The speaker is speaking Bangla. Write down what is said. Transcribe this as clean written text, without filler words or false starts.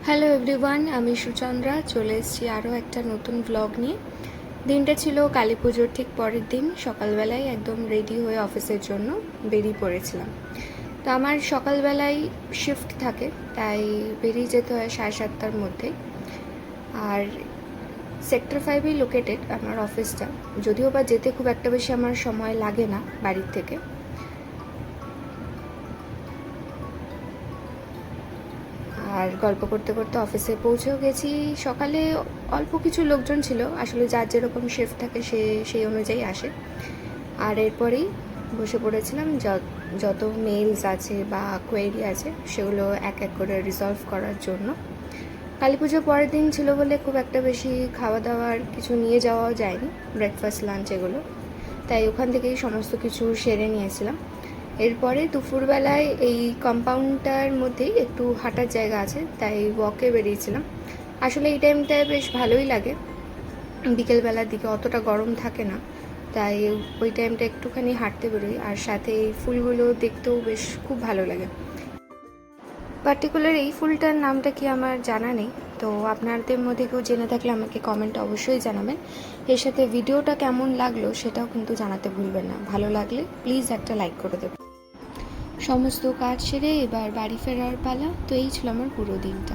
হ্যালো এভরিওয়ান, আমি সুচন্দ্রা চলে এসেছি আরও একটা নতুন ব্লগ নিয়ে। দিনটা ছিল কালী পুজোর ঠিক পরের দিন। সকালবেলায় একদম রেডি হয়ে অফিসের জন্য বেরিয়ে পড়েছিলাম। তো আমার সকালবেলায় শিফট থাকে, তাই বেরিয়ে যেতে হয় 7:30টার মধ্যে। আর সেক্টর 5-এই লোকেটেড আমার অফিসটা, যদিও বা যেতে খুব একটা বেশি আমার সময় লাগে না বাড়ির থেকে। আর গল্প করতে করতে অফিসে পৌঁছেও গেছি। সকালে অল্প কিছু লোকজন ছিল, আসলে যার যেরকম শিফট থাকে সে সেই অনুযায়ী আসে। আর এরপরেই বসে পড়েছিলাম যত মেলস আছে বা কোয়েরি আছে সেগুলো এক এক করে রিজলভ করার জন্য। কালী পুজোর পরের দিন ছিল বলে খুব একটা বেশি খাওয়া দাওয়ার কিছু নিয়ে যাওয়াও যায়নি, ব্রেকফাস্ট লাঞ্চ এগুলো, তাই ওখান থেকেই সমস্ত কিছু সেরে নিয়েছিলাম। এরপরে দুপুরবেলায় এই কম্পাউন্ডটার মধ্যেই একটু হাঁটার জায়গা আছে, তাই ওয়াকে বেরিয়েছিলাম। আসলে এই টাইমটায় বেশ ভালোই লাগে, বিকেলবেলার দিকে অতটা গরম থাকে না, তাই ওই টাইমটা একটুখানি হাঁটতে বেরোই। আর সাথে এই ফুলগুলো দেখতেও বেশ খুব ভালো লাগে। পার্টিকুলার এই ফুলটার নামটা কি আমার জানা নেই, তো আপনাদের মধ্যে কেউ জেনে থাকলে আমাকে কমেন্টে অবশ্যই জানাবেন। এর সাথে ভিডিওটা কেমন লাগলো সেটাও কিন্তু জানাতে ভুলবেন না। ভালো লাগলে প্লিজ একটা লাইক করে দেবেন। সমস্ত কাজ সেরে এবার বাড়ি ফেরার পালা। তো এই ছিল আমার পুরো দিনটা।